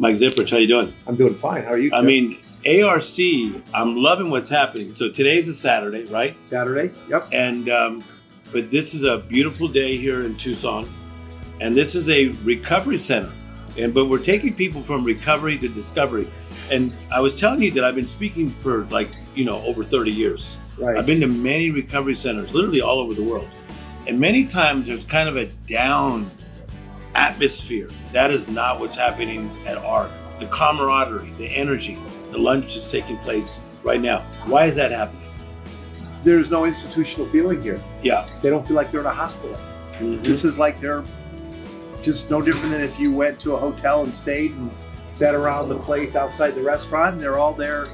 Mike Zipprich, how you doing? I'm doing fine. How are you, Tim? I mean, ARC, I'm loving what's happening. So today's a Saturday, right? Saturday, yep. And, but this is a beautiful day here in Tucson. And this is a recovery center. But we're taking people from recovery to discovery. And I was telling you that I've been speaking for over 30 years. Right. I've been to many recovery centers, literally all over the world. And many times there's kind of a down atmosphere. That is not what's happening at ARC. The camaraderie, the energy, the lunch is taking place right now. Why is that happening? There's no institutional feeling here. Yeah. They don't feel like they're in a hospital. Mm-hmm. This is like they're just no different than if you went to a hotel and stayed and sat around the place outside the restaurant and they're all there.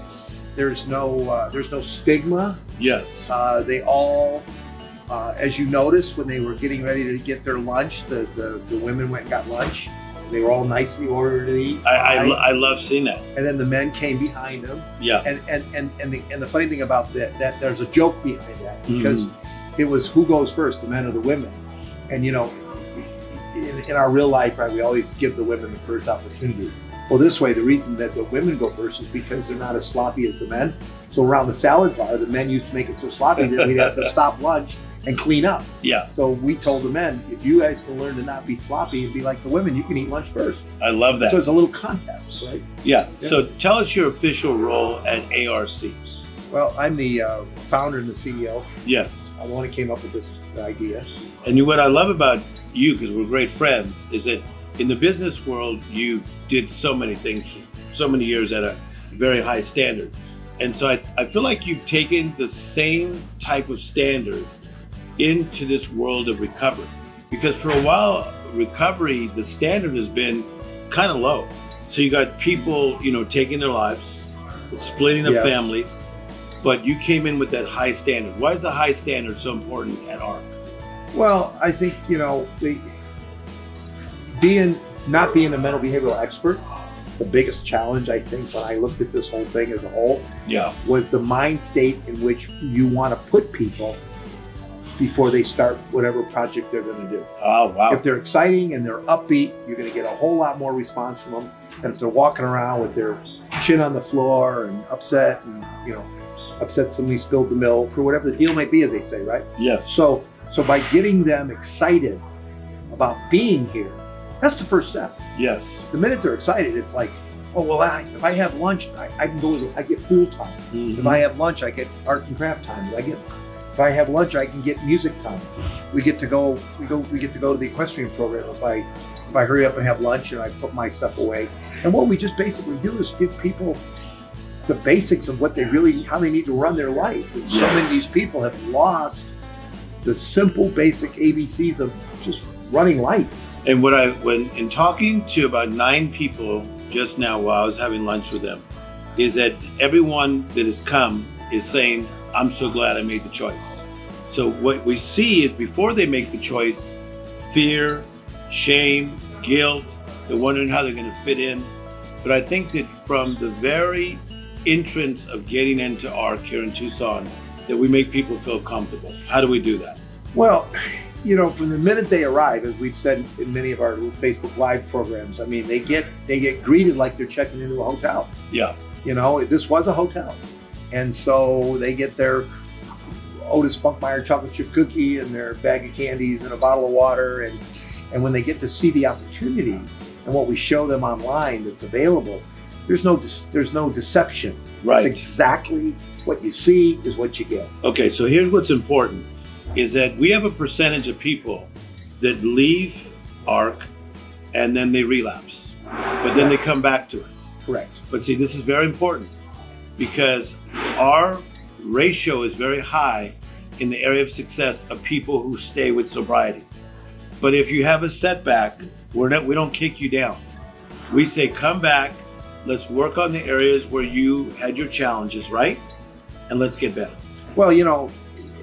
There's no stigma. Yes. They all, as you noticed when they were getting ready to get their lunch, the women went and got lunch. They were all nicely ordered to eat. I love seeing that. And then the men came behind them. Yeah. And the funny thing about that there's a joke behind that because it was who goes first, the men or the women. And in our real life, right, we always give the women the first opportunity. Well, this way, the reason that the women go first is because they're not as sloppy as the men. So around the salad bar, the men used to make it so sloppy that we'd have to stop lunch and clean up. Yeah. So we told the men, if you guys can learn to not be sloppy and be like the women, you can eat lunch first. I love that. So it's a little contest, right? Yeah. So tell us your official role at ARC. Well, I'm the founder and the CEO. Yes. I'm the one who came up with this idea. And what I love about you, because we're great friends, is that in the business world, you did so many things for so many years at a very high standard. And so I feel like you've taken the same type of standard into this world of recovery. Because for a while, recovery, the standard has been kind of low. So you got people, taking their lives, splitting up families, but you came in with that high standard. Why is the high standard so important at ARC? Well, I think, not being a mental behavioral expert, the biggest challenge, I think, when I looked at this whole thing as a whole, was the mind state in which you want to put people before they start whatever project they're going to do. Oh, wow. If they're exciting and they're upbeat, you're going to get a whole lot more response from them than if they're walking around with their chin on the floor and upset and, upset somebody spilled the milk or whatever the deal might be, as they say, right? Yes. So by getting them excited about being here, that's the first step. Yes. The minute they're excited, it's like, oh, well, if I have lunch, I can go, I get pool time. Mm-hmm. If I have lunch, I get art and craft time. If I have lunch, I can get music time. We get to go to the equestrian program if I hurry up and have lunch and I put my stuff away. And what we just basically do is give people the basics of how they need to run their life. And so many of these people have lost the simple, basic ABCs of just running life. And when in talking to about 9 people just now while I was having lunch with them, is that everyone that has come is saying, I'm so glad I made the choice. So what we see is before they make the choice, fear, shame, guilt, they're wondering how they're going to fit in. But I think that from the very entrance of getting into ARC here in Tucson, that we make people feel comfortable. How do we do that? Well, from the minute they arrive, as we've said in many of our Facebook Live programs, I mean, they get greeted like they're checking into a hotel. Yeah. This was a hotel. And so they get their Otis Spunkmeyer chocolate chip cookie and their bag of candies and a bottle of water. And when they get to see the opportunity and what we show them online that's available, there's no deception. Right. It's exactly what you see is what you get. Okay, so here's what's important, is that we have a percentage of people that leave ARC and then they relapse, but then they come back to us. Correct. But see, this is very important because our ratio is very high in the area of success of people who stay with sobriety. But if you have a setback, we don't kick you down. We say, come back, let's work on the areas where you had your challenges, right? And let's get better. Well,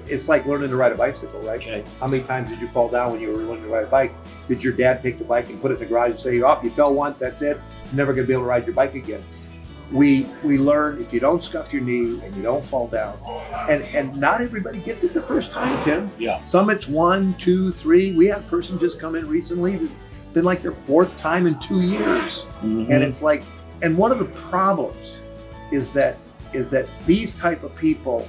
it's like learning to ride a bicycle, right? Okay. How many times did you fall down when you were learning to ride a bike? Did your dad take the bike and put it in the garage and say, oh, you fell once, that's it, you're never going to be able to ride your bike again? We learn if you don't scuff your knee and you don't fall down, and not everybody gets it the first time, Tim. Yeah. Some it's 1, 2, 3. We had a person just come in recently that been like their 4th time in 2 years. And it's like, and one of the problems is that these type of people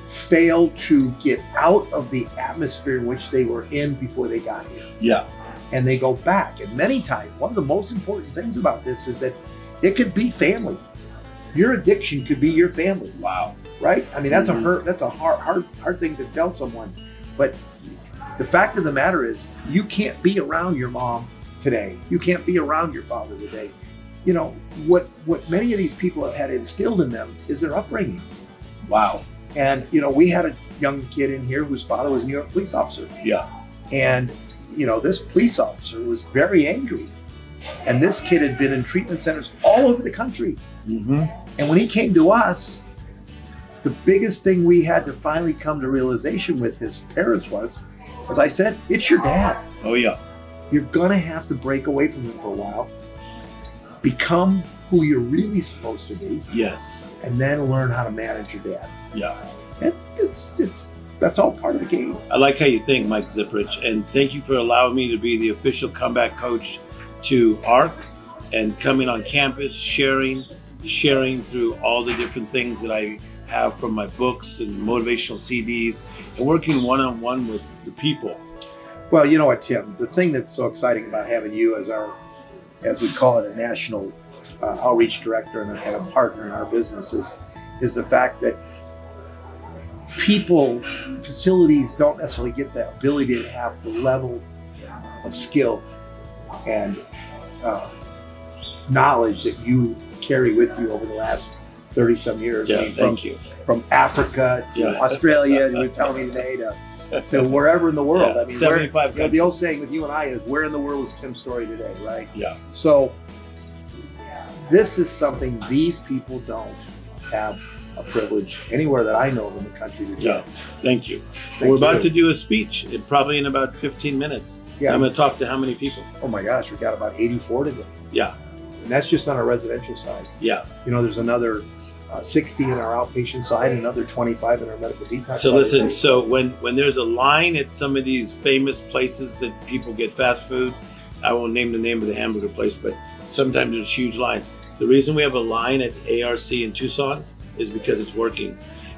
fail to get out of the atmosphere in which they were in before they got here. Yeah. And they go back. And many times, one of the most important things about this is that it could be family. Your addiction could be your family. Wow. Right? I mean, that's a hard thing to tell someone. But the fact of the matter is, you can't be around your mom today. You can't be around your father today. You know, what many of these people have had instilled in them is their upbringing. Wow. And, you know, we had a young kid in here whose father was a New York police officer. Yeah. And, you know, this police officer was very angry. And this kid had been in treatment centers all over the country. And when he came to us, the biggest thing we had to finally come to realization with his parents was, as I said, it's your dad. Oh, yeah. You're gonna have to break away from him for a while, become who you're really supposed to be. Yes. And then learn how to manage your dad. Yeah. And that's all part of the game. I like how you think, Mike Zipprich, and thank you for allowing me to be the official comeback coach to ARC and coming on campus, sharing through all the different things that I have from my books and motivational CDs, and working one-on-one with the people. Well, you know what, Tim, the thing that's so exciting about having you as we call it, a national outreach director and a partner in our business is the fact that facilities don't necessarily get the ability to have the level of skill and knowledge that you carry with you over the last 30-some years. Yeah, I mean, thank you. From Africa to Australia, and you're telling me today, to wherever in the world. Yeah, I mean, 75 the old saying with you and I is, where in the world is Tim Storey today, right? Yeah. So this is something these people don't have a privilege anywhere that I know of in the country to do. Yeah, thank you. We're about to do a speech, probably in about 15 minutes. Yeah. I'm going to talk to how many people? Oh my gosh, we got about 84 today. Yeah. And that's just on our residential side. Yeah. You know, there's another 60 in our outpatient side and another 25 in our medical detox. So listen, so when there's a line at some of these famous places that people get fast food, I won't name the name of the hamburger place, but sometimes there's huge lines. The reason we have a line at ARC in Tucson is because it's working.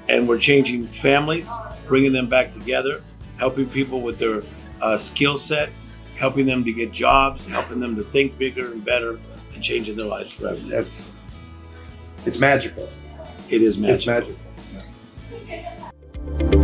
And we're changing families, bringing them back together, helping people with their skill set, helping them to get jobs, helping them to think bigger and better, and changing their lives forever. It's magical. It is magical. It's magical. Yeah.